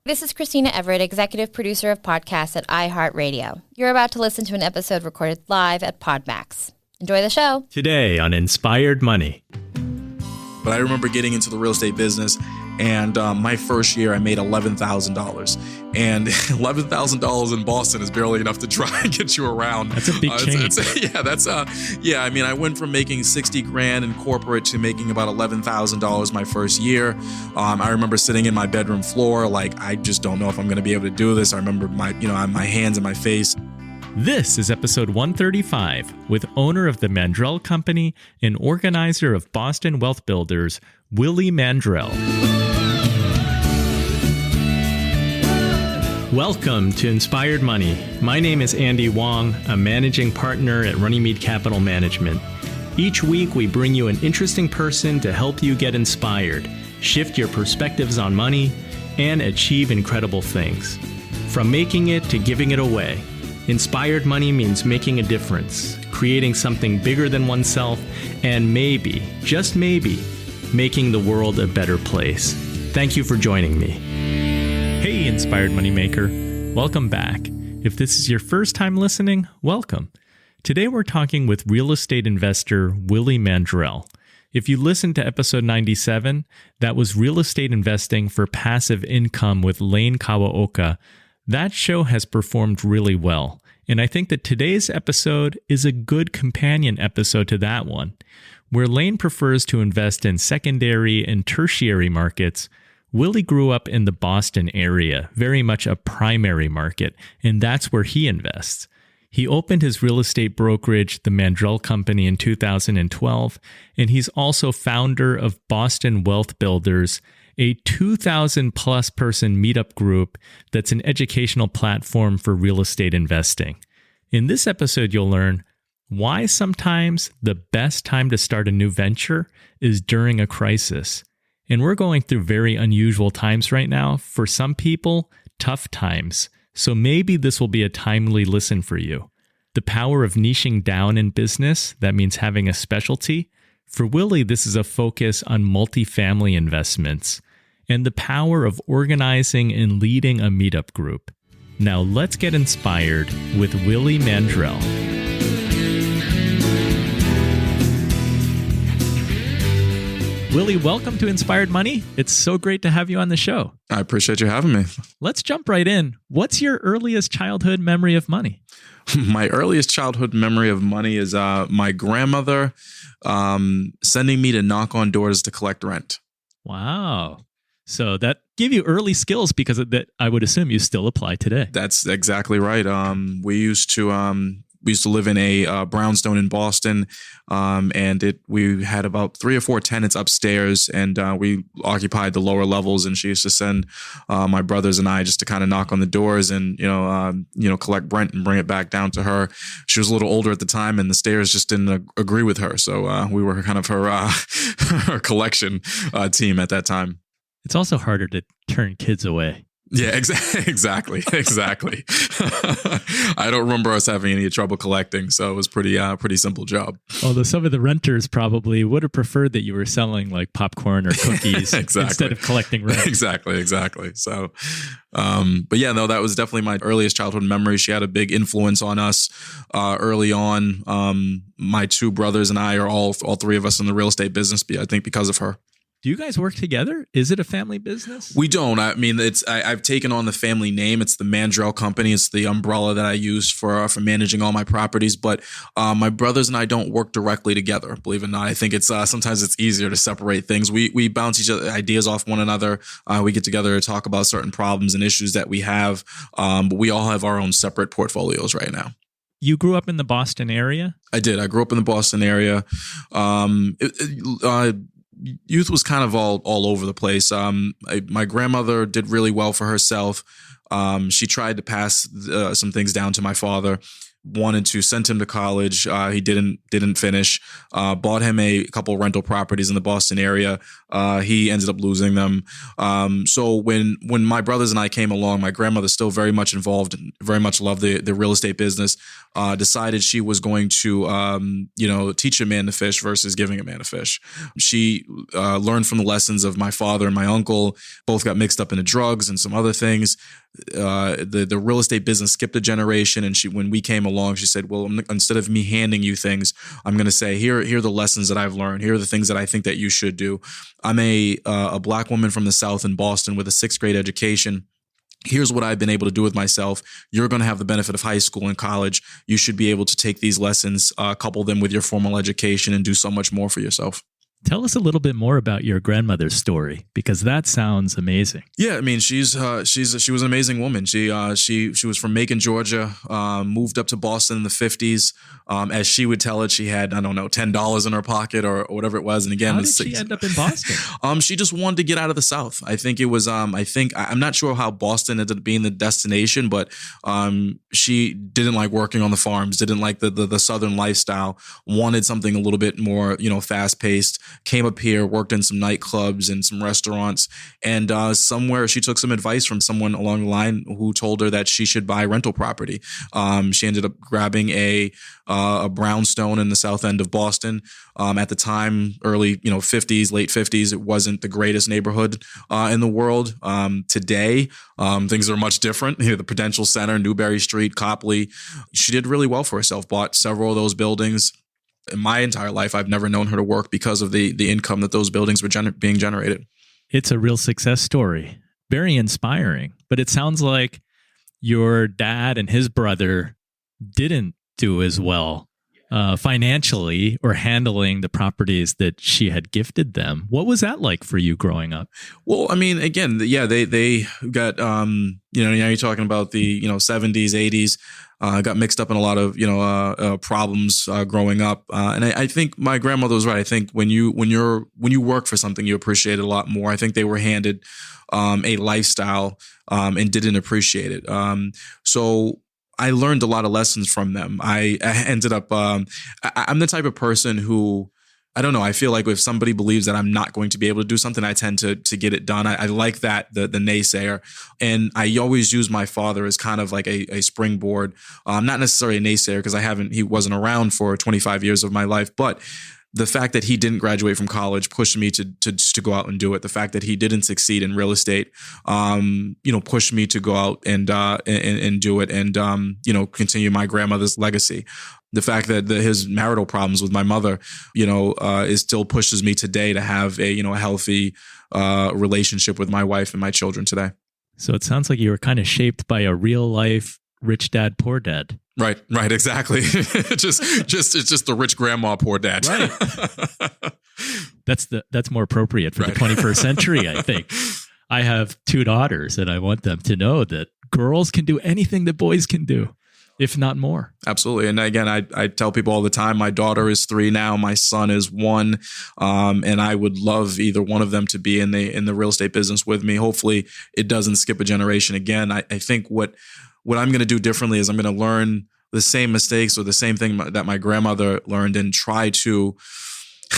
This is Christina Everett, executive producer of podcasts at iHeartRadio. You're about to listen to an episode recorded live at Podmax. Enjoy the show. Today on Inspired Money. But I remember getting into the real estate business, and my first year I made $11,000. And $11,000 in Boston is barely enough to try and get you around. That's a big change. I mean, I went from making $60,000 in corporate to making about $11,000 my first year. I remember sitting in my bedroom floor, like, I just don't know if I'm going to be able to do this. I remember my hands in my face. This is episode 135 with owner of the Mandrell Company and organizer of Boston Wealth Builders, Willie Mandrell. Welcome to Inspired Money. My name is Andy Wong, a managing partner at Runnymede Capital Management. Each week, we bring you an interesting person to help you get inspired, shift your perspectives on money, and achieve incredible things. From making it to giving it away, Inspired Money means making a difference, creating something bigger than oneself, and maybe, just maybe, making the world a better place. Thank you for joining me. Hey, Inspired Moneymaker. Welcome back. If this is your first time listening, welcome. Today we're talking with real estate investor Willie Mandrell. If you listened to episode 97, that was real estate investing for passive income with Lane Kawaoka. That show has performed really well, and I think that today's episode is a good companion episode to that one. Where Lane prefers to invest in secondary and tertiary markets, Willie grew up in the Boston area, very much a primary market, and that's where he invests. He opened his real estate brokerage, the Mandrell Company, in 2012, and he's also founder of Boston Wealth Builders, a 2,000-plus person meetup group that's an educational platform for real estate investing. In this episode, you'll learn why sometimes the best time to start a new venture is during a crisis. And we're going through very unusual times right now. For some people, tough times. So maybe this will be a timely listen for you. The power of niching down in business, that means having a specialty. For Willie, this is a focus on multifamily investments. And the power of organizing and leading a meetup group. Now let's get inspired with Willie Mandrell. Willie, welcome to Inspired Money. It's so great to have you on the show. I appreciate you having me. Let's jump right in. What's your earliest childhood memory of money? My earliest childhood memory of money is my grandmother sending me to knock on doors to collect rent. Wow. So that gave you early skills because that I would assume you still apply today. That's exactly right. We used to live in a brownstone in Boston, and we had about 3 or 4 tenants upstairs, and we occupied the lower levels. And she used to send my brothers and I just to kind of knock on the doors and collect rent and bring it back down to her. She was a little older at the time, and the stairs just didn't agree with her, so we were kind of her her collection team at that time. It's also harder to turn kids away. Yeah, exactly. I don't remember us having any trouble collecting, so it was pretty simple job. Although some of the renters probably would have preferred that you were selling like popcorn or cookies instead of collecting rent. Exactly. So, but yeah, no, that was definitely my earliest childhood memory. She had a big influence on us early on. My 2 brothers and I are all 3 of us in the real estate business, I think because of her. Do you guys work together? Is it a family business? We don't. I mean, I've taken on the family name. It's the Mandrell Company. It's the umbrella that I use for managing all my properties. But my brothers and I don't work directly together. Believe it or not, I think it's sometimes it's easier to separate things. We bounce each other ideas off one another. We get together to talk about certain problems and issues that we have. But we all have our own separate portfolios right now. You grew up in the Boston area? I did. I grew up in the Boston area. Youth was kind of all over the place. My grandmother did really well for herself. She tried to pass some things down to my father. wanted to send him to college. He didn't finish. Bought him a couple rental properties in the Boston area. He ended up losing them. So when my brothers and I came along, my grandmother, still very much involved, very much loved the real estate business, decided she was going to teach a man to fish versus giving a man to fish. She learned from the lessons of my father and my uncle. Both got mixed up into drugs and some other things. The real estate business skipped a generation, and when we came along, she said, well, instead of me handing you things, I'm going to say, here are the lessons that I've learned. Here are the things that I think that you should do. I'm a Black woman from the South in Boston with a 6th grade education. Here's what I've been able to do with myself. You're going to have the benefit of high school and college. You should be able to take these lessons, couple them with your formal education, and do so much more for yourself. Tell us a little bit more about your grandmother's story, because that sounds amazing. Yeah, I mean, she was an amazing woman. She was from Macon, Georgia, moved up to Boston in the 50s. As she would tell it, she had, I don't know, $10 in her pocket or whatever it was. And again, how did she end up in Boston? She just wanted to get out of the South. I think it was, I'm not sure how Boston ended up being the destination, but she didn't like working on the farms, didn't like the Southern lifestyle, wanted something a little bit more, fast paced. Came up here, worked in some nightclubs and some restaurants, and somewhere she took some advice from someone along the line who told her that she should buy rental property. She ended up grabbing a brownstone in the south end of Boston. At the time, early 50s, late 50s, it wasn't the greatest neighborhood in the world. Today, things are much different. The Prudential Center, Newberry Street, Copley. She did really well for herself. Bought several of those buildings. In my entire life, I've never known her to work because of the income that those buildings were being generated. It's a real success story. Very inspiring. But it sounds like your dad and his brother didn't do as well financially or handling the properties that she had gifted them. What was that like for you growing up? Well, I mean, again, yeah, they got, now you're talking about the, 70s, 80s. Got mixed up in a lot of problems growing up, and I think my grandmother was right. I think when you work for something, you appreciate it a lot more. I think they were handed a lifestyle and didn't appreciate it. So I learned a lot of lessons from them. I ended up I'm the type of person who, I don't know, I feel like if somebody believes that I'm not going to be able to do something, I tend to get it done. I like that, the naysayer. And I always use my father as kind of like a springboard. Not necessarily a naysayer, because he wasn't around for 25 years of my life, but the fact that he didn't graduate from college pushed me to go out and do it. The fact that he didn't succeed in real estate, pushed me to go out and do it and, continue my grandmother's legacy. The fact that his marital problems with my mother, is still pushes me today to have a healthy relationship with my wife and my children today. So it sounds like you were kind of shaped by a real life rich dad, poor dad. Right, exactly. It's just the rich grandma, poor dad. Right. That's more appropriate for the 21st century, I think. I have 2 daughters, and I want them to know that girls can do anything that boys can do, if not more. Absolutely. And again, I tell people all the time, my daughter is 3 now, my son is 1. And I would love either one of them to be in the real estate business with me. Hopefully it doesn't skip a generation again. I think what I'm going to do differently is I'm going to learn the same mistakes or the same thing that my grandmother learned and try to,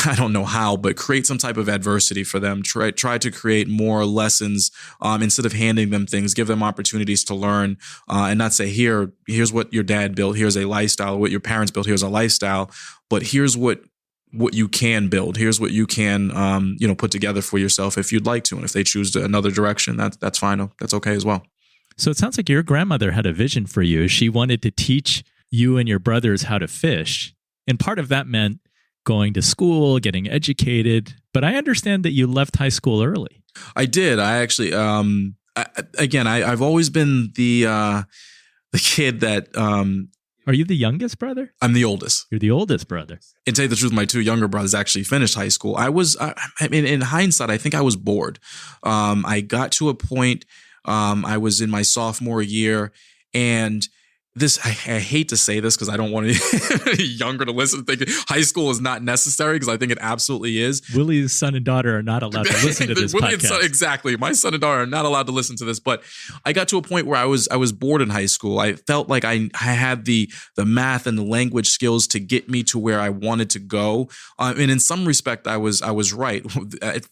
I don't know how, but create some type of adversity for them. Try to create more lessons instead of handing them things. Give them opportunities to learn and not say, here's what your dad built. Here's a lifestyle. What your parents built. Here's a lifestyle. But here's what you can build. Here's what you can put together for yourself if you'd like to. And if they choose another direction, that's fine. That's okay as well. So it sounds like your grandmother had a vision for you. She wanted to teach you and your brothers how to fish. And part of that meant going to school, getting educated. But I understand that you left high school early. I did. I actually, I've always been the kid that... Are you the youngest brother? I'm the oldest. You're the oldest brother. And to tell you the truth, my 2 younger brothers actually finished high school. In hindsight, I think I was bored. I got to a point... I was in my sophomore year, and I hate to say this because I don't want any younger to listen, thinking high school is not necessary, because I think it absolutely is. Willie's son and daughter are not allowed to listen to this podcast. Exactly. My son and daughter are not allowed to listen to this. But I got to a point where I was bored in high school. I felt like I had the math and the language skills to get me to where I wanted to go. And in some respect, I was right.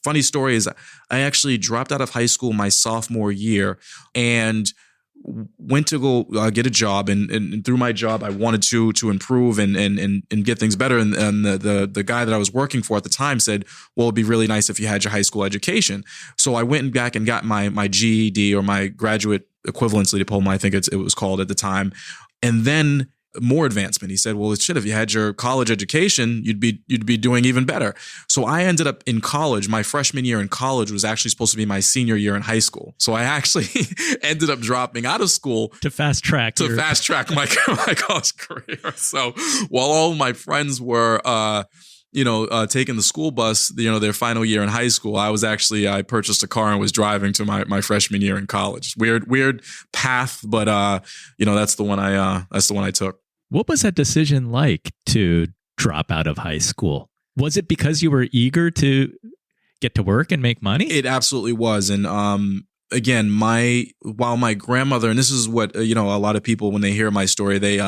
Funny story is I actually dropped out of high school my sophomore year and went to go get a job, and through my job I wanted to improve and get things better, and the guy that I was working for at the time said, well, it'd be really nice if you had your high school education. So I went back and got my GED, or my graduate equivalency diploma, I think it was called at the time, and then more advancement. He said, well, shit, if you had your college education, you'd be doing even better. So I ended up in college. My freshman year in college was actually supposed to be my senior year in high school. So I actually ended up dropping out of school to fast track my college career. So while all my friends were taking the school bus, their final year in high school, I purchased a car and was driving to my freshman year in college. Weird path, but that's the one I took. What was that decision like to drop out of high school? Was it because you were eager to get to work and make money? It absolutely was. And again, while my grandmother, and this is what a lot of people, when they hear my story, they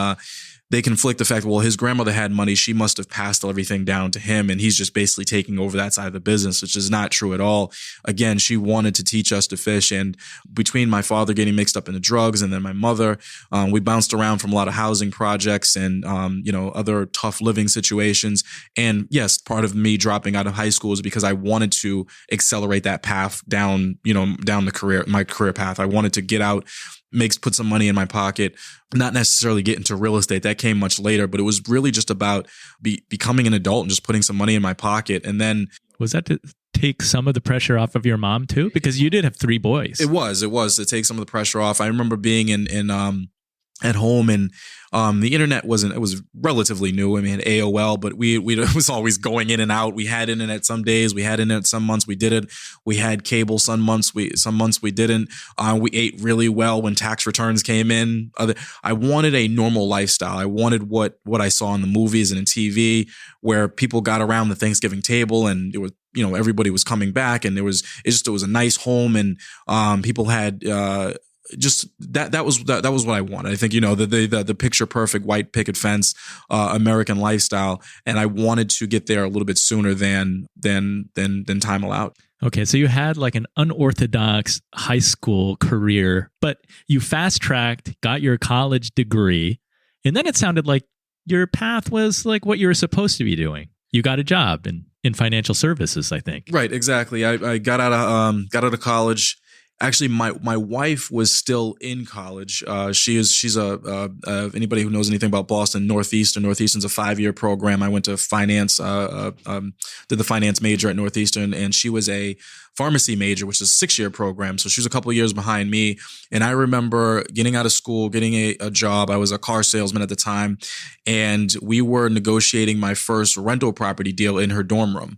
conflict the fact, well, his grandmother had money, she must have passed everything down to him, and he's just basically taking over that side of the business, which is not true at all. Again, she wanted to teach us to fish, and between my father getting mixed up in the drugs and then my mother, we bounced around from a lot of housing projects and other tough living situations. And yes, part of me dropping out of high school is because I wanted to accelerate that path down my career path. I wanted to get out, put some money in my pocket, not necessarily get into real estate. That came much later, but it was really just about becoming an adult and just putting some money in my pocket. And then, was that to take some of the pressure off of your mom too? Because you did have 3 boys. It was to take some of the pressure off. I remember being at home, and the internet it was relatively new. I mean, AOL, but it was always going in and out. We had internet some days, we had internet some months we did it. We had cable some months we didn't. We ate really well when tax returns came in. I wanted a normal lifestyle. I wanted what I saw in the movies and in TV, where people got around the Thanksgiving table and it was, everybody was coming back, and it was a nice home, and people had just that was what I wanted. I think the picture perfect white picket fence American lifestyle, and I wanted to get there a little bit sooner than time allowed. Okay, so you had like an unorthodox high school career, but you fast tracked, got your college degree, and then it sounded like your path was like what you were supposed to be doing. You got a job in financial services, I think. Right, exactly. I got out of college. Actually, my wife was still in college. She's anybody who knows anything about Boston, Northeastern's a 5-year program. I went to finance, did the finance major at Northeastern, and she was a pharmacy major, which is a 6-year program. So she was a couple of years behind me. And I remember getting out of school, getting a job. I was a car salesman at the time, and we were negotiating my first rental property deal in her dorm room.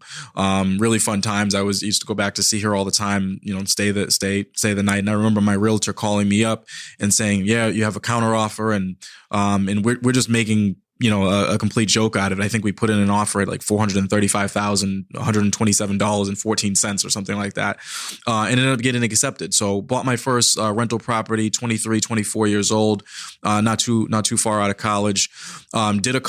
Really fun times. I used to go back to see her all the time, stay the night. And I remember my realtor calling me up and saying, yeah, you have a counter offer, and we're just making a complete joke out of it. I think we put in an offer at like $435,127.14 or something like that, and ended up getting accepted. So bought my first rental property, 23, 24 years old, not too far out of college. Did a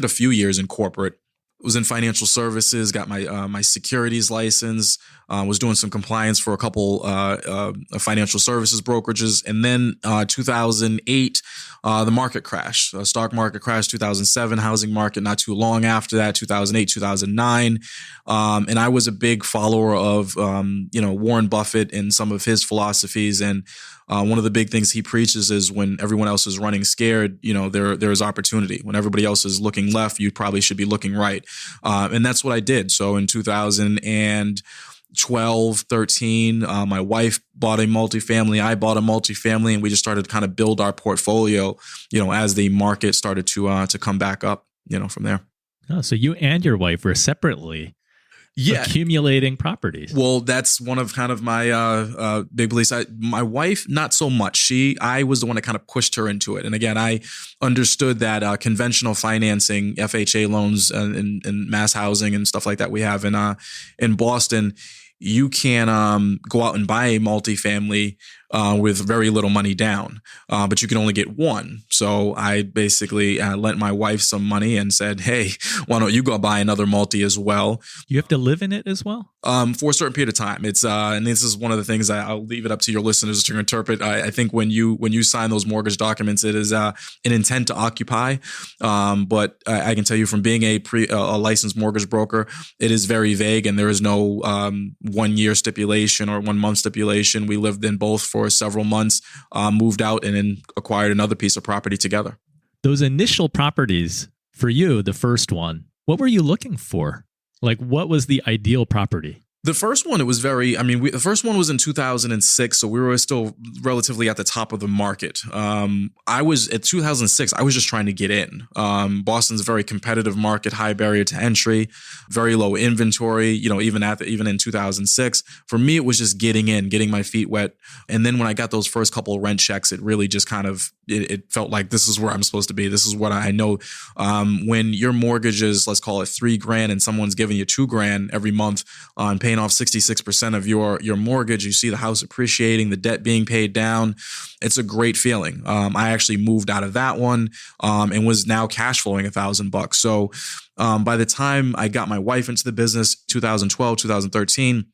few years in corporate. Was in financial services, got my securities license, was doing some compliance for a couple financial services brokerages. And then 2008, the market crash, stock market crash, 2007, housing market not too long after that, 2008, 2009. And I was a big follower of, Warren Buffett and some of his philosophies. And one of the big things he preaches is when everyone else is running scared, there is opportunity. When everybody else is looking left, you probably should be looking right. And that's what I did. So in 2012, 13, my wife bought a multifamily, I bought a multifamily, and we just started to kind of build our portfolio, as the market started to come back up, from there. Oh, so you and your wife were separately accumulating properties. Well, that's one of kind of my big beliefs. My wife, not so much. I was the one that kind of pushed her into it. And again, I understood that conventional financing, FHA loans and mass housing and stuff like that we have in Boston, you can go out and buy a multifamily with very little money down, but you can only get one. So I basically lent my wife some money and said, hey, why don't you go buy another multi as well? You have to live in it as well? For a certain period of time. It's and this is one of the things I'll leave it up to your listeners to interpret. I think when you sign those mortgage documents, it is an intent to occupy. But I can tell you from being a licensed mortgage broker, it is very vague, and there is no 1 year stipulation or 1 month stipulation. We lived in both for several months, moved out, and then acquired another piece of property together. Those initial properties for you, the first one, what were you looking for? Like, what was the ideal property? The first one, it was the first one was in 2006, so we were still relatively at the top of the market. I was at 2006, I was just trying to get in. Boston's a very competitive market, high barrier to entry, very low inventory, even in 2006. For me, it was just getting in, getting my feet wet. And then when I got those first couple of rent checks, it really just kind of, it felt like this is where I'm supposed to be. This is what I know. When your mortgage is, let's call it $3,000 and someone's giving you $2,000 every month on paying off 66% of your mortgage, you see the house appreciating, the debt being paid down. It's a great feeling. I actually moved out of that one and was now cash flowing $1,000. So by the time I got my wife into the business, 2012, 2013,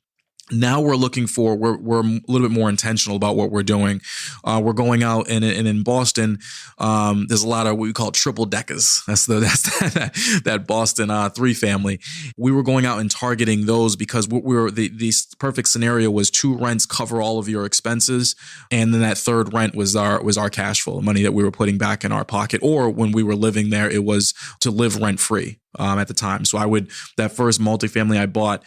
now we're a little bit more intentional about what we're doing. We're going out and in Boston, there's a lot of what we call triple deckers. That's that Boston 3 family. We were going out and targeting those because the perfect scenario was 2 rents cover all of your expenses, and then that third rent was our cash flow, money that we were putting back in our pocket, or when we were living there, it was to live rent free at the time. So that first multifamily I bought,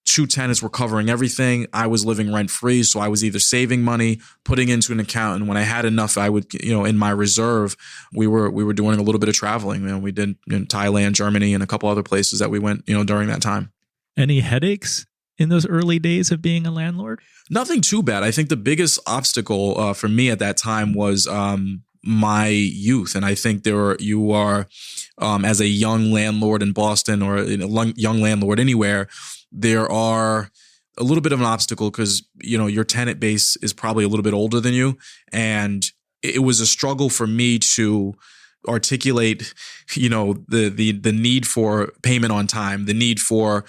2 tenants were covering everything. I was living rent free. So I was either saving money, putting into an account. And when I had enough, I would, in my reserve, we were doing a little bit of traveling. We did in Thailand, Germany, and a couple other places that we went, during that time. Any headaches in those early days of being a landlord? Nothing too bad. I think the biggest obstacle for me at that time was my youth. And I think you are, as a young landlord in Boston or a young landlord anywhere, there are a little bit of an obstacle because, your tenant base is probably a little bit older than you. And it was a struggle for me to articulate, the need for payment on time, the need for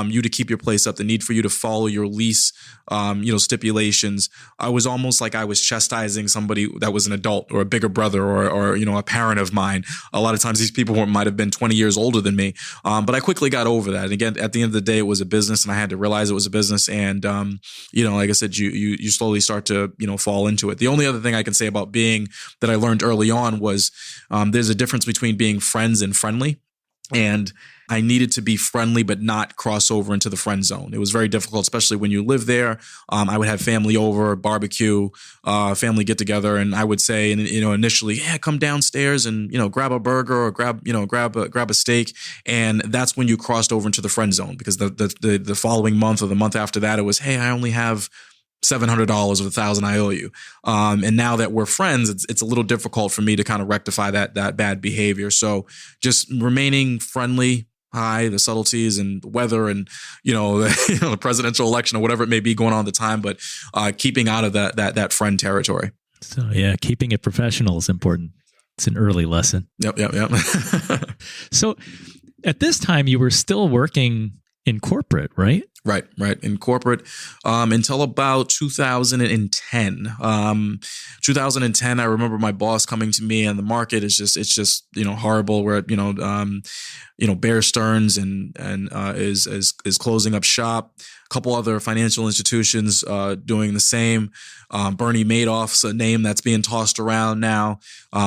you to keep your place up, the need for you to follow your lease, stipulations. I was almost like I was chastising somebody that was an adult or a bigger brother or a parent of mine. A lot of times these people might have been 20 years older than me. But I quickly got over that. And again, at the end of the day, it was a business and I had to realize it was a business. And, like I said, you slowly start to, fall into it. The only other thing I can say about that I learned early on was there's a difference between being friends and friendly. And I needed to be friendly, but not cross over into the friend zone. It was very difficult, especially when you live there. I would have family over, barbecue, family get together. And I would say, initially, come downstairs and, grab a burger or grab a steak. And that's when you crossed over into the friend zone, because the following month or the month after that, it was, hey, I only have $700 of $1,000 I owe you. And now that we're friends, it's a little difficult for me to kind of rectify that bad behavior. So just remaining friendly, the subtleties and the weather and, the presidential election or whatever it may be going on at the time, but keeping out of that friend territory. So yeah, keeping it professional is important. It's an early lesson. Yep. So at this time you were still working in corporate, right? Right. In corporate, until about 2010. 2010, I remember my boss coming to me, and the market is just horrible. We're at, Bear Stearns and is closing up shop. A couple other financial institutions doing the same. Bernie Madoff's a name that's being tossed around now.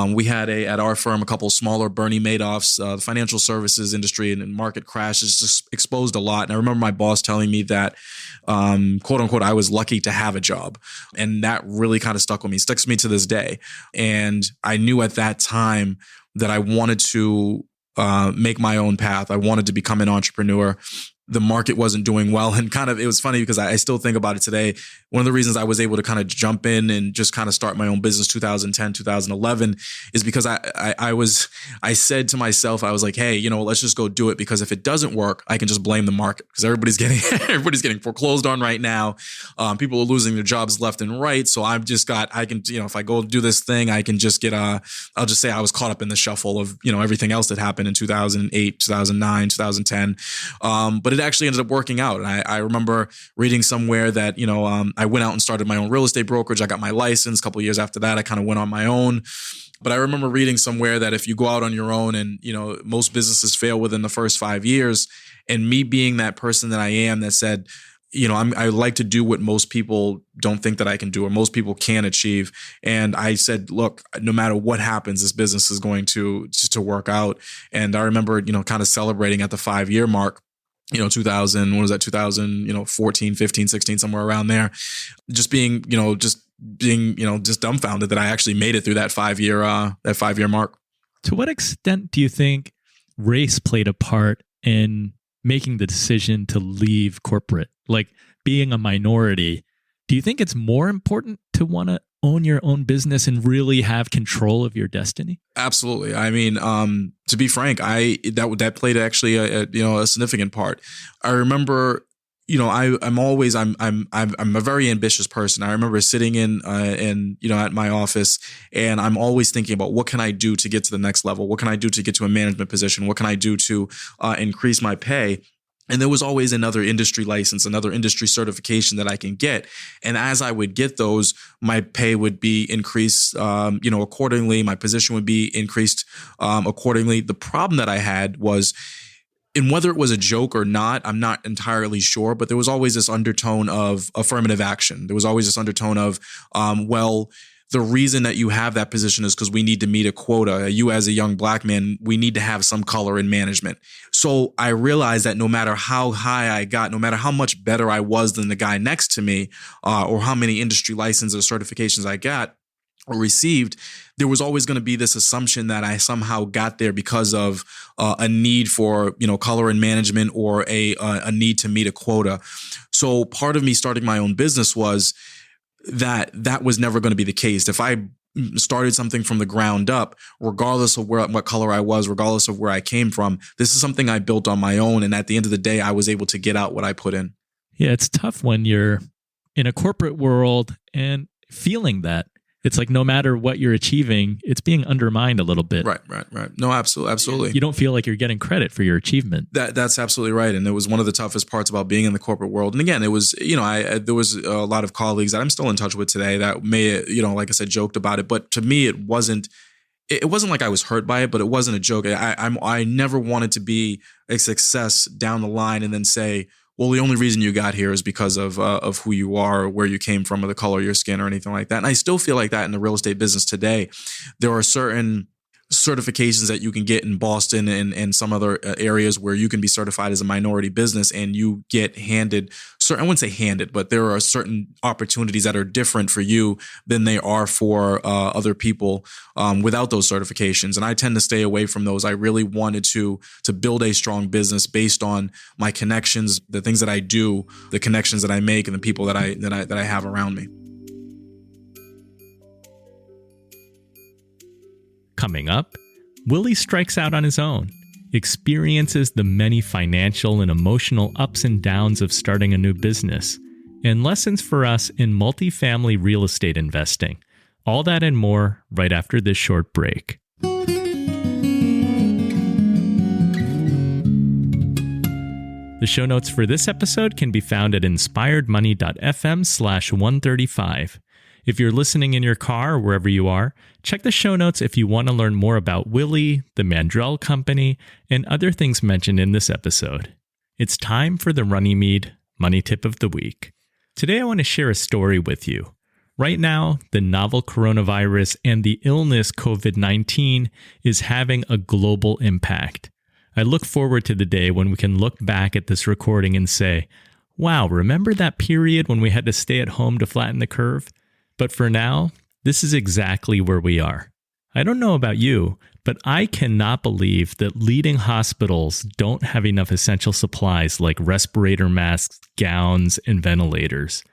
We had at our firm a couple smaller Bernie Madoffs. The financial services industry and market crash has just exposed a lot. And I remember my boss telling me that, quote unquote, I was lucky to have a job. And that really kind of stuck with me, sticks me to this day. And I knew at that time that I wanted to make my own path. I wanted to become an entrepreneur. the market wasn't doing well. And kind of, it was funny because I still think about it today. One of the reasons I was able to kind of jump in and just kind of start my own business 2010, 2011 is because I said to myself, I was like, hey, let's just go do it, because if it doesn't work, I can just blame the market, because everybody's getting foreclosed on right now. People are losing their jobs left and right. So if I go do this thing, I can just get I'll just say I was caught up in the shuffle of, everything else that happened in 2008, 2009, 2010. But it actually ended up working out. And I remember reading somewhere that, I went out and started my own real estate brokerage. I got my license. A couple of years after that, I kind of went on my own. But I remember reading somewhere that if you go out on your own, and, most businesses fail within the first 5 years, and me being that person that I am that said, I like to do what most people don't think that I can do, or most people can't achieve. And I said, look, no matter what happens, this business is going to work out. And I remember, kind of celebrating at the 5-year mark, 2000, what was that? 2014, 15, 16, somewhere around there, just being dumbfounded that I actually made it through that 5-year mark. To what extent do you think race played a part in making the decision to leave corporate? Like, being a minority, do you think it's more important to want to own your own business and really have control of your destiny? Absolutely. I mean, to be frank, that played actually a significant part. I remember, I'm a very ambitious person. I remember sitting in at my office, and I'm always thinking about, what can I do to get to the next level? What can I do to get to a management position? What can I do to increase my pay? And there was always another industry license, another industry certification that I can get. And as I would get those, my pay would be increased, accordingly. My position would be increased accordingly. The problem that I had was, and whether it was a joke or not, I'm not entirely sure, but there was always this undertone of affirmative action. There was always this undertone of, the reason that you have that position is because we need to meet a quota. You, as a young Black man, we need to have some color in management. So I realized that no matter how high I got, no matter how much better I was than the guy next to me, or how many industry licenses or certifications I got or received, there was always going to be this assumption that I somehow got there because of a need for, color in management, or a need to meet a quota. So part of me starting my own business was that was never going to be the case. If I started something from the ground up, regardless of what color I was, regardless of where I came from, this is something I built on my own. And at the end of the day, I was able to get out what I put in. Yeah, it's tough when you're in a corporate world and feeling that. It's like, no matter what you're achieving, it's being undermined a little bit. Right. No, absolutely. You don't feel like you're getting credit for your achievement. That's absolutely right. And it was one of the toughest parts about being in the corporate world. And again, it was, there was a lot of colleagues that I'm still in touch with today that may, like I said, joked about it. But to me, it wasn't like I was hurt by it, but it wasn't a joke. I never wanted to be a success down the line and then say, well, the only reason you got here is because of who you are, or where you came from, or the color of your skin, or anything like that. And I still feel like that in the real estate business today. There are certain certifications that you can get in Boston and some other areas where you can be certified as a minority business, and you get handed certain, I wouldn't say handed, but there are certain opportunities that are different for you than they are for other people without those certifications. And I tend to stay away from those. I really wanted to build a strong business based on my connections, the things that I do, the connections that I make, and the people that I have around me. Coming up, Willie strikes out on his own, experiences the many financial and emotional ups and downs of starting a new business, and lessons for us in multifamily real estate investing. All that and more right after this short break. The show notes for this episode can be found at inspiredmoney.fm/135. If you're listening in your car or wherever you are, check the show notes if you want to learn more about Willie, the Mandrell Company, and other things mentioned in this episode. It's time for the Runnymede Money Tip of the Week. Today I want to share a story with you. Right now, the novel coronavirus and the illness COVID-19 is having a global impact. I look forward to the day when we can look back at this recording and say, wow, remember that period when we had to stay at home to flatten the curve? But for now, this is exactly where we are. I don't know about you, But I cannot believe that leading hospitals don't have enough essential supplies like respirator masks, gowns, and ventilators.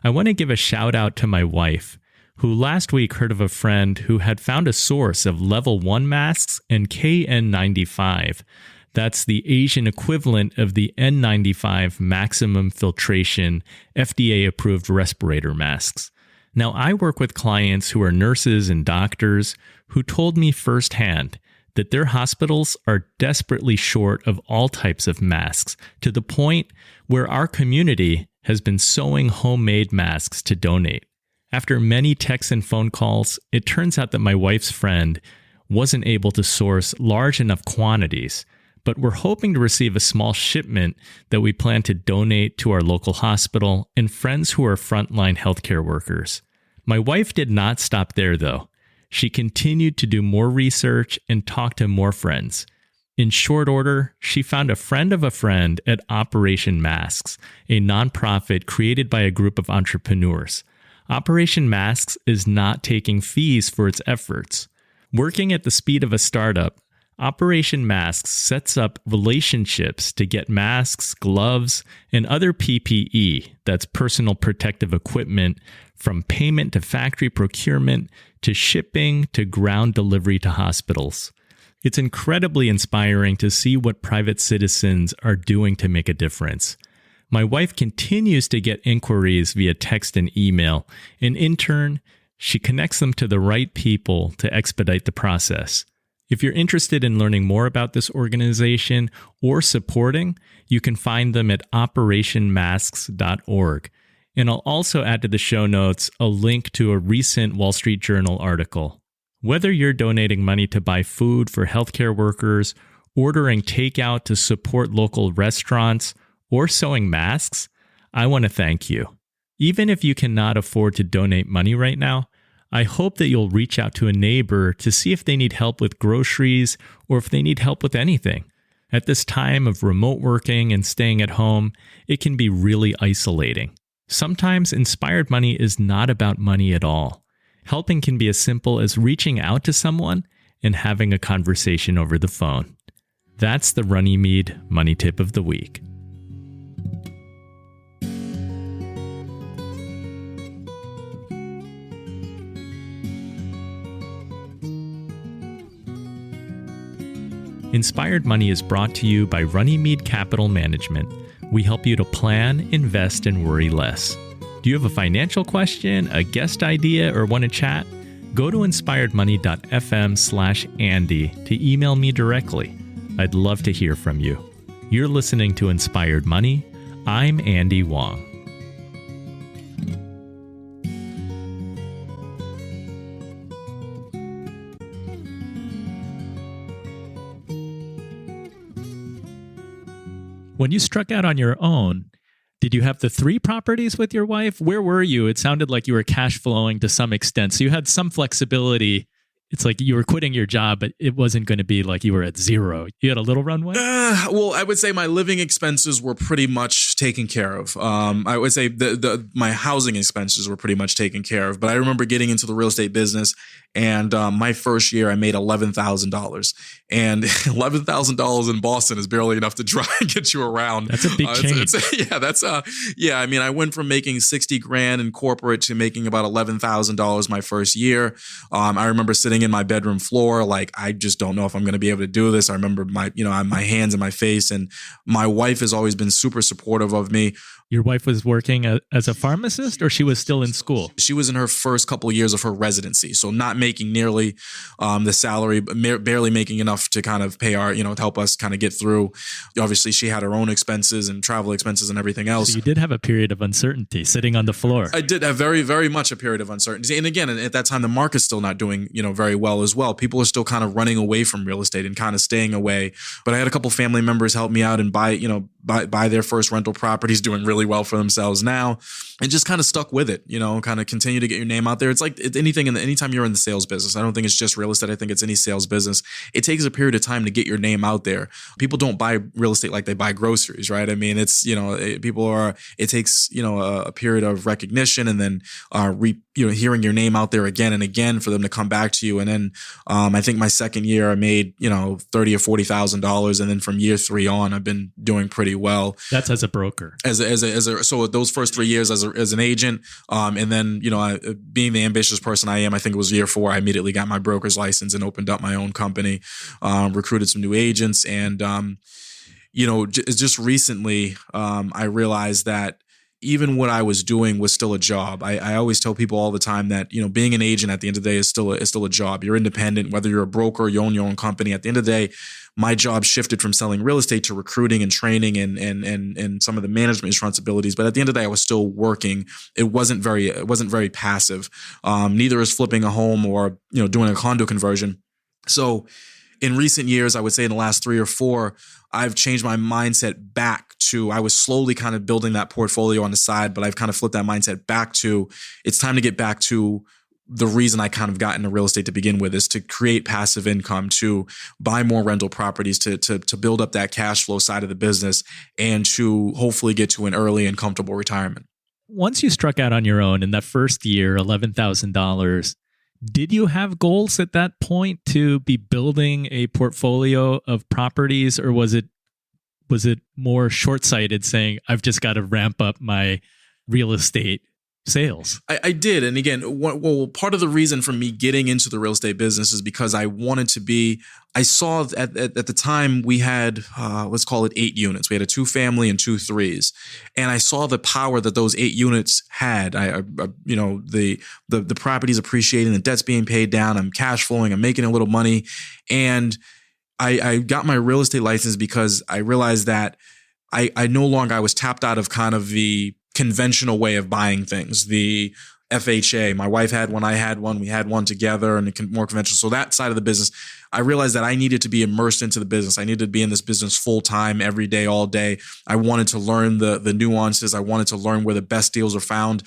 I want to give a shout out to my wife, who last week heard of a friend who had found a source of level 1 masks and KN95. That's the Asian equivalent of the N95 maximum filtration FDA-approved respirator masks. Now, I work with clients who are nurses and doctors who told me firsthand that their hospitals are desperately short of all types of masks, to the point where our community has been sewing homemade masks to donate. After many texts and phone calls, it turns out that my wife's friend wasn't able to source large enough quantities, but we're hoping to receive a small shipment that we plan to donate to our local hospital and friends who are frontline healthcare workers. My wife did not stop there, though. She continued to do more research and talk to more friends. In short order, she found a friend of a friend at Operation Masks, a nonprofit created by a group of entrepreneurs. Operation Masks is not taking fees for its efforts. Working at the speed of a startup, Operation Masks sets up relationships to get masks, gloves, and other PPE, that's personal protective equipment, from payment to factory procurement to shipping to ground delivery to hospitals. It's incredibly inspiring to see what private citizens are doing to make a difference. My wife continues to get inquiries via text and email, and in turn, she connects them to the right people to expedite the process. If you're interested in learning more about this organization or supporting, you can find them at operationmasks.org. And I'll also add to the show notes a link to a recent Wall Street Journal article. Whether you're donating money to buy food for healthcare workers, ordering takeout to support local restaurants, or sewing masks, I want to thank you. Even if you cannot afford to donate money right now, I hope that you'll reach out to a neighbor to see if they need help with groceries or if they need help with anything. At this time of remote working and staying at home, it can be really isolating. Sometimes inspired money is not about money at all. Helping can be as simple as reaching out to someone and having a conversation over the phone. That's the Runnymede Money Tip of the Week. Inspired Money is brought to you by Runnymede Capital Management. We help you to plan, invest, and worry less. Do you have a financial question, a guest idea, or want to chat? Go to inspiredmoney.fm/Andy to email me directly. I'd love to hear from you. You're listening to Inspired Money. I'm Andy Wong. When you struck out on your own, did you have the 3 properties with your wife? Where were you? It sounded like you were cash flowing to some extent. So you had some flexibility. It's like you were quitting your job, but it wasn't going to be like you were at zero. You had a little runway? Well, I would say my living expenses were pretty much taken care of. I would say my housing expenses were pretty much taken care of. But I remember getting into the real estate business, and my first year I made $11,000. And $11,000 in Boston is barely enough to try and get you around. That's a big change. I mean, I went from making $60,000 in corporate to making about $11,000 my first year. I remember sitting in my bedroom floor, like, I just don't know if I'm going to be able to do this. I remember my hands in my face, and my wife has always been super supportive of me. Your wife was working as a pharmacist, or she was still in school? She was in her first couple of years of her residency, so not making nearly the salary, barely making enough to kind of pay our, to help us kind of get through. Obviously, she had her own expenses and travel expenses and everything else. So you did have a period of uncertainty sitting on the floor. I did have very, very much a period of uncertainty. And again, at that time, the market's still not doing, very well as well. People are still kind of running away from real estate and kind of staying away. But I had a couple family members help me out and buy buy their first rental properties, doing really well for themselves now, and just kind of stuck with it, kind of continue to get your name out there. It's like anytime you're in the sales business, I don't think it's just real estate. I think it's any sales business. It takes a period of time to get your name out there. People don't buy real estate like they buy groceries, right? I mean, it takes, a period of recognition, and then, hearing your name out there again and again for them to come back to you. And then, I think my second year I made, $30,000 or $40,000. And then from year 3 on, I've been doing pretty well. That's as a broker. So those first 3 years as an agent, and then, being the ambitious person I am, I think it was year 4, I immediately got my broker's license and opened up my own company, recruited some new agents. And, just recently, I realized that even what I was doing was still a job. I always tell people all the time that, being an agent at the end of the day is still a job. You're independent, whether you're a broker or you own your own company. At the end of the day, my job shifted from selling real estate to recruiting and training and some of the management responsibilities. But at the end of the day, I was still working. It wasn't very passive. Neither is flipping a home or, doing a condo conversion. So in recent years, I would say in the last 3 or 4, I've changed my mindset back to, I was slowly kind of building that portfolio on the side, but I've kind of flipped that mindset back to, it's time to get back to the reason I kind of got into real estate to begin with, is to create passive income, to buy more rental properties, to build up that cash flow side of the business, and to hopefully get to an early and comfortable retirement. Once you struck out on your own in that first year, $11,000, did you have goals at that point to be building a portfolio of properties, or was it more short-sighted, saying, I've just got to ramp up my real estate sales? I did. And again, part of the reason for me getting into the real estate business is because I wanted to be, I saw at the time we had, let's call it 8 units. We had a 2-family and 2 3s. And I saw the power that those 8 units had. The property's appreciating, the debt's being paid down, I'm cash flowing, I'm making a little money. And I got my real estate license because I realized that I no longer, I was tapped out of kind of the conventional way of buying things. The FHA, my wife had one, I had one, we had one together, and more conventional. So that side of the business, I realized that I needed to be immersed into the business. I needed to be in this business full time, every day, all day. I wanted to learn the nuances. I wanted to learn where the best deals are found.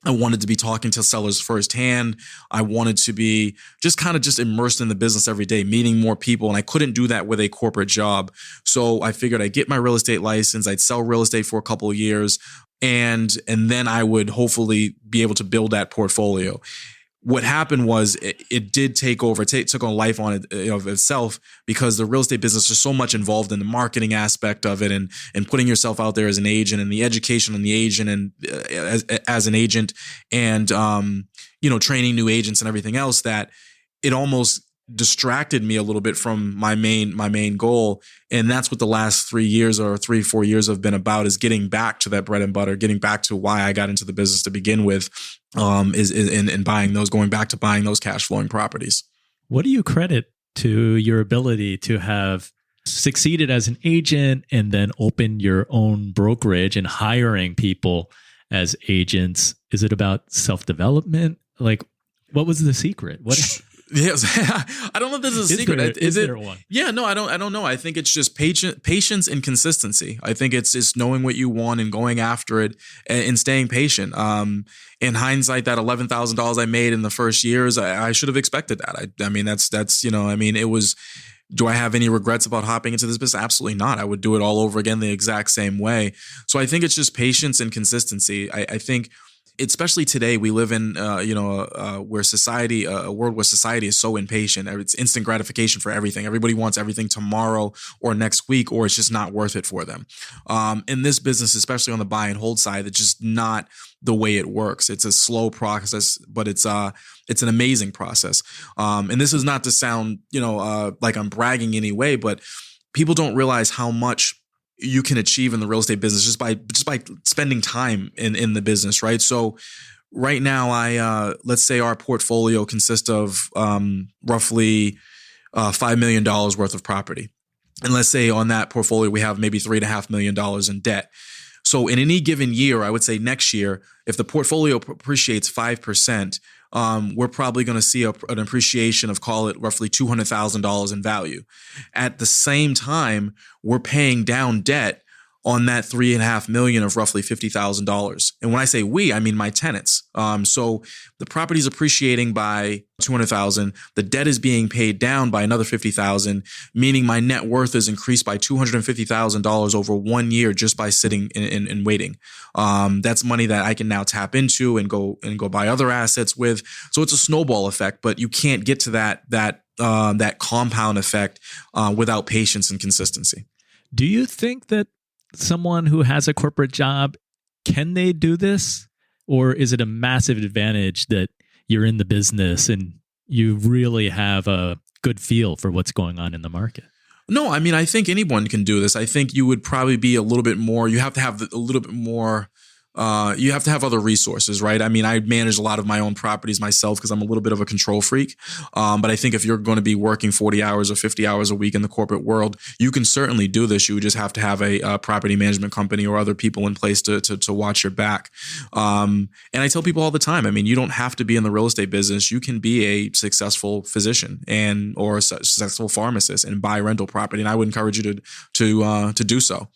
I wanted to be talking to sellers firsthand. I wanted to be just immersed in the business every day, meeting more people. And I couldn't do that with a corporate job. So I figured I'd get my real estate license. I'd sell real estate for a couple of years. And then I would hopefully be able to build that portfolio. What happened was it did take over. It took on life on it of itself, because the real estate business is so much involved in the marketing aspect of it, and putting yourself out there as an agent, and the education on the agent, and as an agent, and training new agents and everything else, that it almost distracted me a little bit from my main goal. And that's what the last 3 years or 3-4 years have been about, is getting back to that bread and butter, getting back to why I got into the business to begin with, is in going back to buying those cash flowing properties. What do you credit to your ability to have succeeded as an agent and then opened your own brokerage and hiring people as agents? Is it about self-development? Like, what was the secret? What? Yes, I don't know if this is a secret. Is there one? Yeah, no, I don't know. I think it's just patience and consistency. I think it's knowing what you want and going after it and staying patient. In hindsight, that $11,000 I made in the first years, I should have expected that. I mean, that's it was. Do I have any regrets about hopping into this business? Absolutely not. I would do it all over again the exact same way. So I think it's just patience and consistency. I think, especially today, we live in a world where society is so impatient. It's instant gratification for everything. Everybody wants everything tomorrow or next week, or it's just not worth it for them. In this business, especially on the buy and hold side, it's just not the way it works. It's a slow process, but it's an amazing process. And this is not to sound like I'm bragging in any way, but people don't realize how much you can achieve in the real estate business just by spending time in the business, right? So right now, let's say our portfolio consists of roughly $5 million worth of property. And let's say on that portfolio, we have maybe $3.5 million in debt. So in any given year, I would say next year, if the portfolio appreciates 5%, we're probably going to see an appreciation of, call it roughly $200,000 in value. At the same time, we're paying down debt on that $3.5 million of roughly $50,000. And when I say we, I mean my tenants. So the property is appreciating by $200,000. The debt is being paid down by another $50,000, meaning my net worth is increased by $250,000 over 1 year just by sitting and waiting. That's money that I can now tap into and go buy other assets with. So it's a snowball effect, but you can't get to that compound effect without patience and consistency. Do you think that someone who has a corporate job, can they do this? Or is it a massive advantage that you're in the business and you really have a good feel for what's going on in the market? No, I mean, I think anyone can do this. I think you would probably be a little bit more, you have to have a little bit more, you have to have other resources, right? I mean, I manage a lot of my own properties myself because I'm a little bit of a control freak. But I think if you're going to be working 40 hours or 50 hours a week in the corporate world, you can certainly do this. You would just have to have a property management company or other people in place to watch your back. And I tell people all the time, I mean, you don't have to be in the real estate business. You can be a successful physician or a successful pharmacist and buy rental property. And I would encourage you to do so.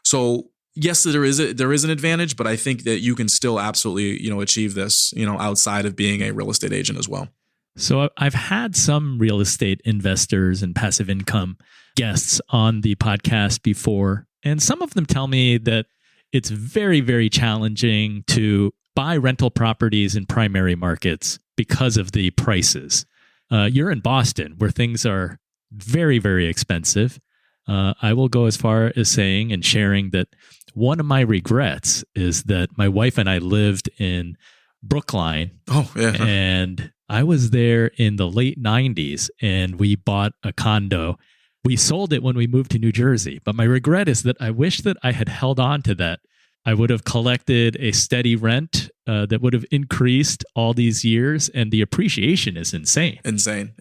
So yes, there is an advantage, but I think that you can still absolutely, achieve this, outside of being a real estate agent as well. So I've had some real estate investors and passive income guests on the podcast before, and some of them tell me that it's very, very challenging to buy rental properties in primary markets because of the prices. You're in Boston, where things are very, very expensive. I will go as far as saying and sharing that one of my regrets is that my wife and I lived in Brookline. Oh, yeah. And I was there in the late 90s and we bought a condo. We sold it when we moved to New Jersey. But my regret is that I wish that I had held on to that. I would have collected a steady rent that would have increased all these years. And the appreciation is insane. Insane.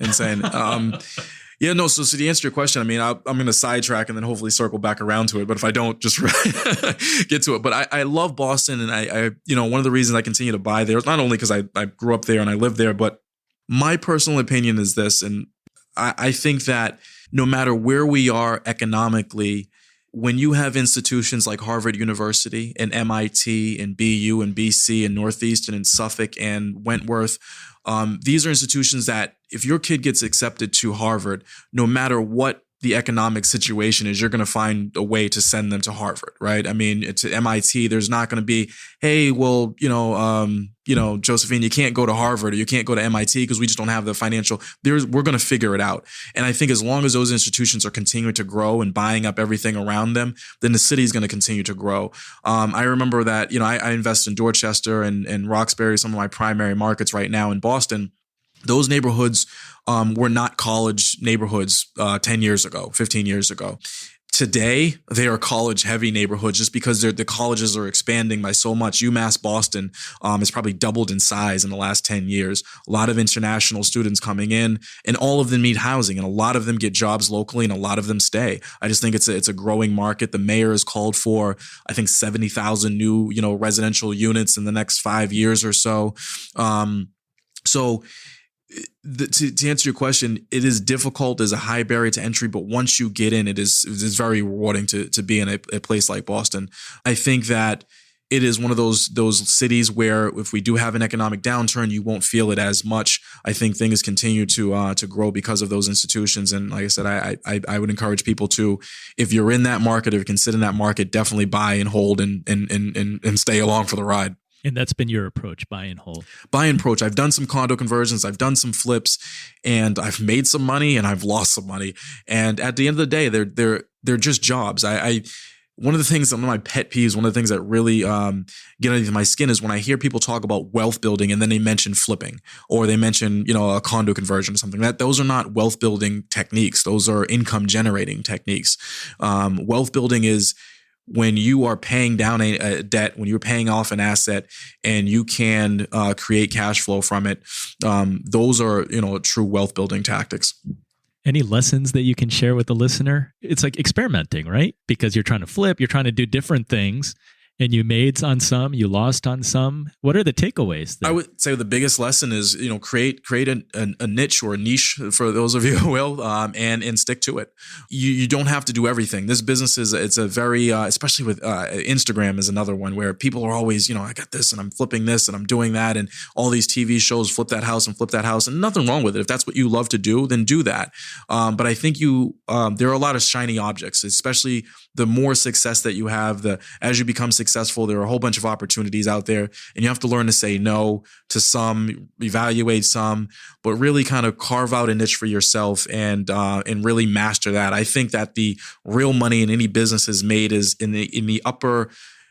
Yeah, no. So to answer your question, I mean, I'm going to sidetrack and then hopefully circle back around to it. But if I don't, just get to it. But I love Boston, and I one of the reasons I continue to buy there is not only because I grew up there and I live there, but my personal opinion is this, and I think that no matter where we are economically, when you have institutions like Harvard University and MIT and BU and BC and Northeastern and Suffolk and Wentworth, these are institutions that if your kid gets accepted to Harvard, no matter what the economic situation is, you're going to find a way to send them to Harvard, right? I mean, to MIT, there's not going to be, hey, well, Josephine, you can't go to Harvard or you can't go to MIT because we just don't have the financial. We're going to figure it out. And I think as long as those institutions are continuing to grow and buying up everything around them, then the city is going to continue to grow. I remember that, I invest in Dorchester and Roxbury, some of my primary markets right now in Boston. Those neighborhoods were not college neighborhoods 10 years ago, 15 years ago. Today, they are college-heavy neighborhoods just because the colleges are expanding by so much. UMass Boston has probably doubled in size in the last 10 years. A lot of international students coming in, and all of them need housing, and a lot of them get jobs locally, and a lot of them stay. I just think it's a growing market. The mayor has called for, I think, 70,000 new residential units in the next 5 years or so. To answer your question, it is difficult as a high barrier to entry, but once you get in, it is very rewarding to be in a place like Boston. I think that it is one of those cities where if we do have an economic downturn, you won't feel it as much. I think things continue to grow because of those institutions. And like I said, I would encourage people to, if you're in that market or consider that market, definitely buy and hold and stay along for the ride. And that's been your approach, buy and hold. Buy and approach. I've done some condo conversions. I've done some flips, and I've made some money and I've lost some money. And at the end of the day, they're just jobs. One of the things, one of my pet peeves, one of the things that really get underneath my skin is when I hear people talk about wealth building and then they mention flipping or they mention, a condo conversion or something. Those are not wealth building techniques. Those are income generating techniques. Wealth building is when you are paying down a debt, when you're paying off an asset and you can create cash flow from it. Those are, true wealth building tactics. Any lessons that you can share with the listener? It's like experimenting, right? Because you're trying to flip, you're trying to do different things. and you made on some, you lost on some. What are the takeaways there? I would say the biggest lesson is, create a niche or a niche for those of you who will, and stick to it. You don't have to do everything. This business it's a very, especially with Instagram is another one where people are always, I got this and I'm flipping this and I'm doing that. And all these TV shows, flip that house and flip that house, and nothing wrong with it. If that's what you love to do, then do that. But I think there are a lot of shiny objects, especially the more success that you have, as you become successful, there are a whole bunch of opportunities out there, and you have to learn to say no to some, evaluate some, but really kind of carve out a niche for yourself and really master that. I think that the real money in any business is made is in the upper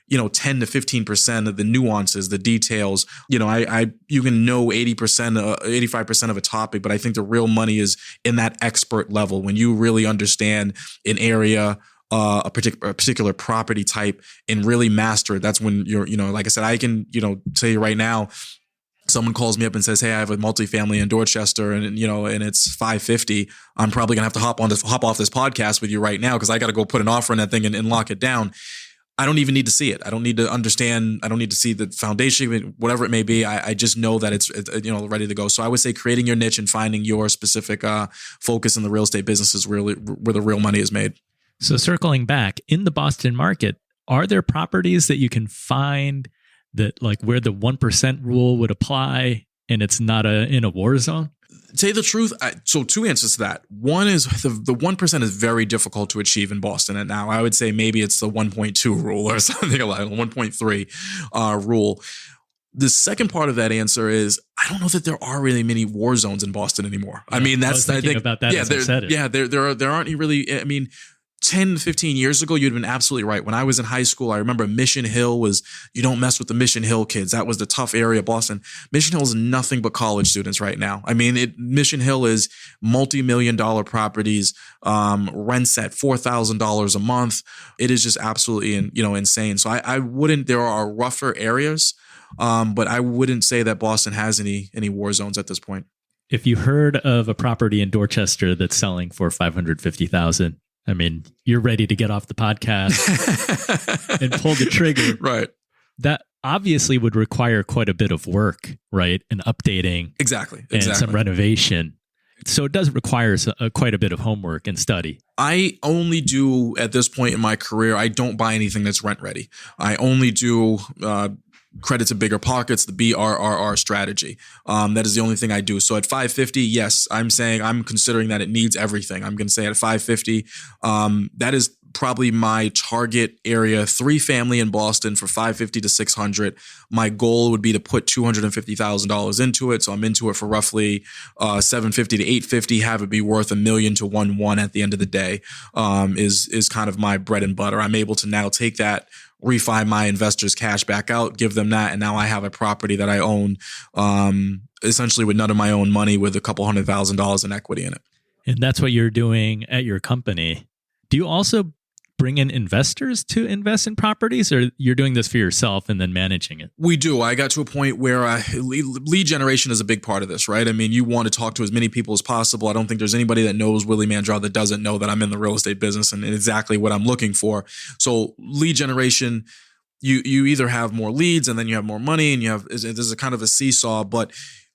10 to 15% of the nuances, the details. You can know 80%, 85% of a topic, but I think the real money is in that expert level when you really understand an area, a particular property type, and really master it. That's when you're, like I said, I can, tell you right now, someone calls me up and says, "Hey, I have a multifamily in Dorchester, and it's 550. I'm probably gonna have to hop off this podcast with you right now because I got to go put an offer in that thing and lock it down." I don't even need to see it. I don't need to understand. I don't need to see the foundation, whatever it may be. I just know that it's ready to go. So I would say creating your niche and finding your specific focus in the real estate business is really where the real money is made. So circling back, in the Boston market, are there properties that you can find that like where the 1% rule would apply and it's not in a war zone? Say the truth. So two answers to that. One is the 1% is very difficult to achieve in Boston. And now I would say maybe it's the 1.2 rule or something like 1.3 rule. The second part of that answer is I don't know that there are really many war zones in Boston anymore. Yeah, I mean, I think about that. Yeah, there aren't really. I mean, 10, 15 years ago, you'd been absolutely right. When I was in high school, I remember Mission Hill you don't mess with the Mission Hill kids. That was the tough area of Boston. Mission Hill is nothing but college students right now. I mean, Mission Hill is multi-million-dollar properties, rents at $4,000 a month. It is just absolutely, insane. So I wouldn't, there are rougher areas, but I wouldn't say that Boston has any war zones at this point. If you heard of a property in Dorchester that's selling for $550,000, I mean, you're ready to get off the podcast and pull the trigger. Right. That obviously would require quite a bit of work, right? And updating. Exactly. And some renovation. So it does require quite a bit of homework and study. I only do, at this point in my career, I don't buy anything that's rent ready. I only do credit to bigger pockets, the BRRR strategy. That is the only thing I do. So at 550, yes, I'm considering that it needs everything. I'm going to say at 550, that is probably my target area, 3-family in Boston for 550 to 600. My goal would be to put $250,000 into it. So I'm into it for roughly 750 to 850, have it be worth $1 million to 1.1 at the end of the day, is kind of my bread and butter. I'm able to now take that, refi my investors' cash back out, give them that, and now I have a property that I own, essentially with none of my own money, with a couple $100,000 in equity in it. And that's what you're doing at your company. Do you also bring in investors to invest in properties, or you're doing this for yourself and then managing it? We do. I got to a point where lead generation is a big part of this, right? I mean, you want to talk to as many people as possible. I don't think there's anybody that knows Willie Mandrell that doesn't know that I'm in the real estate business and exactly what I'm looking for. So lead generation, you either have more leads and then you have more money, and there's a kind of a seesaw, but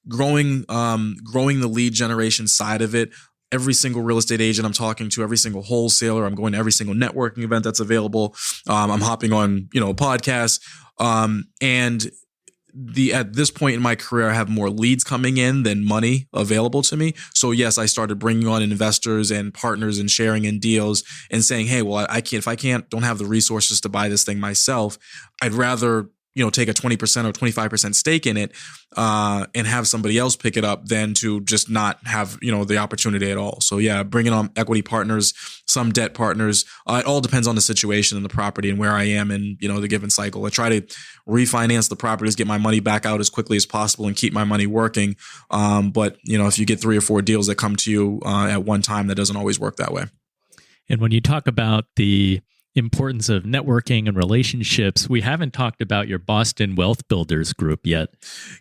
growing the lead generation side of it, every single real estate agent I'm talking to, every single wholesaler, I'm going to every single networking event that's available. I'm hopping on, podcasts. And at this point in my career, I have more leads coming in than money available to me. So yes, I started bringing on investors and partners and sharing in deals and saying, hey, well, if I don't have the resources to buy this thing myself, I'd rather take a 20% or 25% stake in it and have somebody else pick it up than to just not have, the opportunity at all. So yeah, bringing on equity partners, some debt partners. It all depends on the situation and the property and where I am in, the given cycle. I try to refinance the properties, get my money back out as quickly as possible and keep my money working. But if you get 3 or 4 deals that come to you at one time, that doesn't always work that way. And when you talk about the importance of networking and relationships, we haven't talked about your Boston Wealth Builders group yet.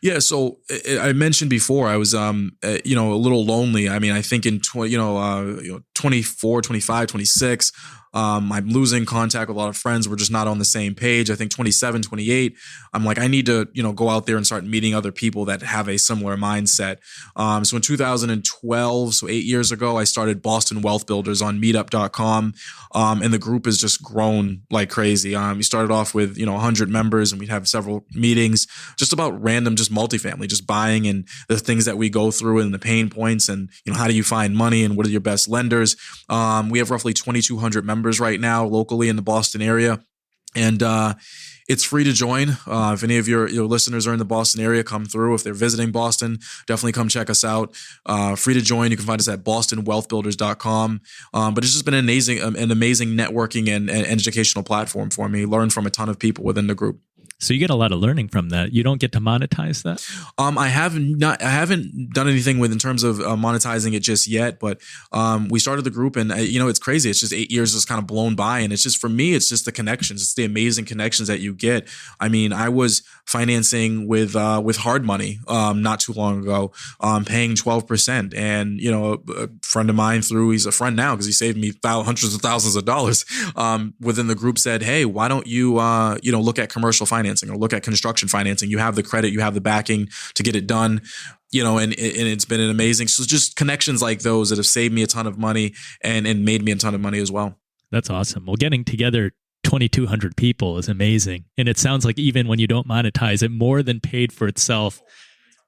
Yeah, so I mentioned before I was a little lonely. I mean, I think in 24, 25, 26, I'm losing contact with a lot of friends. We're just not on the same page. I think 27, 28, I'm like, I need to, go out there and start meeting other people that have a similar mindset. So in 2012, so 8 years ago, I started Boston Wealth Builders on meetup.com. And the group has just grown like crazy. We started off with, 100 members, and we'd have several meetings just about random, just multifamily, just buying and the things that we go through and the pain points and, how do you find money and what are your best lenders? We have roughly 2,200 members right now locally in the Boston area. And it's free to join. If any of your listeners are in the Boston area, come through. If they're visiting Boston, definitely come check us out. Free to join. You can find us at bostonwealthbuilders.com. But it's just been an amazing networking and educational platform for me. Learn from a ton of people within the group. So you get a lot of learning from that. You don't get to monetize that? I haven't done anything in terms of monetizing it just yet, but we started the group and it's crazy. It's just 8 years just kind of blown by. And it's just, for me, it's just the connections. It's the amazing connections that you get. I mean, I was financing with hard money not too long ago, paying 12%. And, a friend of mine he's a friend now because he saved me hundreds of thousands of dollars within the group said, hey, why don't you, look at commercial financing or look at construction financing? You have the credit, you have the backing to get it done. And it's been an amazing. So just connections like those that have saved me a ton of money and made me a ton of money as well. That's awesome. Well, getting together 2,200 people is amazing. And it sounds like even when you don't monetize it, more than paid for itself,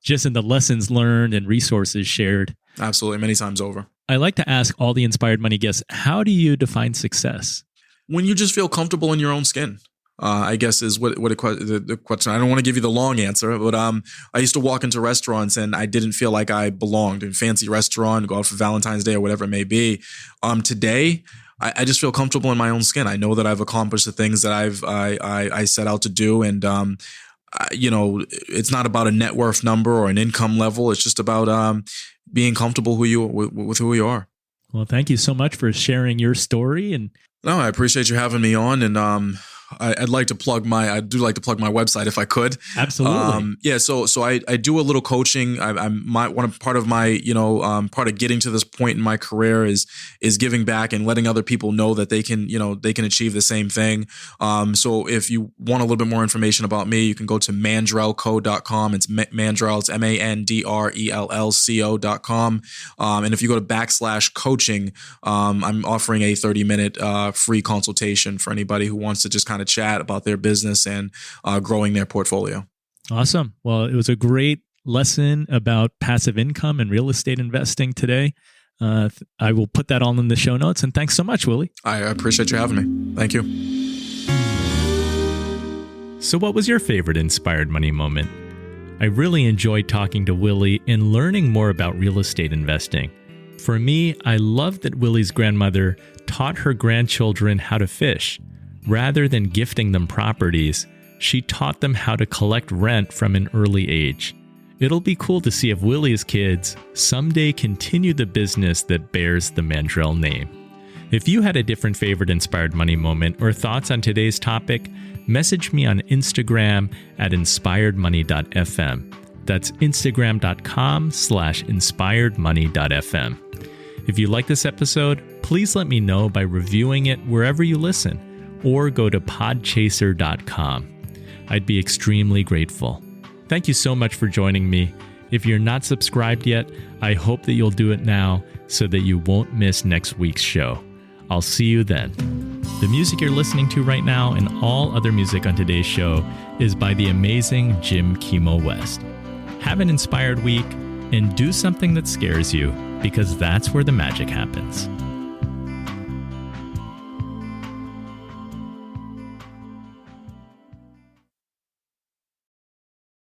just in the lessons learned and resources shared. Absolutely. Many times over. I like to ask all the Inspired Money guests, how do you define success? When you just feel comfortable in your own skin. I guess is what the question. I don't want to give you the long answer, but I used to walk into restaurants and I didn't feel like I belonged in a fancy restaurant, go out for Valentine's Day or whatever it may be. Today, I just feel comfortable in my own skin. I know that I've accomplished the things that I set out to do, and it's not about a net worth number or an income level. It's just about being comfortable with who you are. Well, thank you so much for sharing your story. And no, I appreciate you having me on, and I'd like to plug my website if I could. Absolutely. So I do a little coaching. Part of getting to this point in my career is giving back and letting other people know that they can achieve the same thing. So if you want a little bit more information about me, you can go to mandrellco.com. It's Mandrell. It's MANDRELLCO.com. And if you go to /coaching, I'm offering a 30-minute free consultation for anybody who wants to just kind of chat about their business and growing their portfolio. Awesome. Well, it was a great lesson about passive income and real estate investing today. I will put that all in the show notes. And thanks so much, Willie. I appreciate you having me. Thank you. So what was your favorite Inspired Money moment? I really enjoyed talking to Willie and learning more about real estate investing. For me, I loved that Willie's grandmother taught her grandchildren how to fish. Rather than gifting them properties, she taught them how to collect rent from an early age. It'll be cool to see if Willie's kids someday continue the business that bears the Mandrell name. If you had a different favorite Inspired Money moment or thoughts on today's topic, message me on Instagram at inspiredmoney.fm. That's instagram.com/inspiredmoney.fm. If you like this episode, please let me know by reviewing it wherever you listen, or go to podchaser.com. I'd be extremely grateful. Thank you so much for joining me. If you're not subscribed yet, I hope that you'll do it now so that you won't miss next week's show. I'll see you then. The music you're listening to right now and all other music on today's show is by the amazing Jim Kimo West. Have an inspired week and do something that scares you, because that's where the magic happens.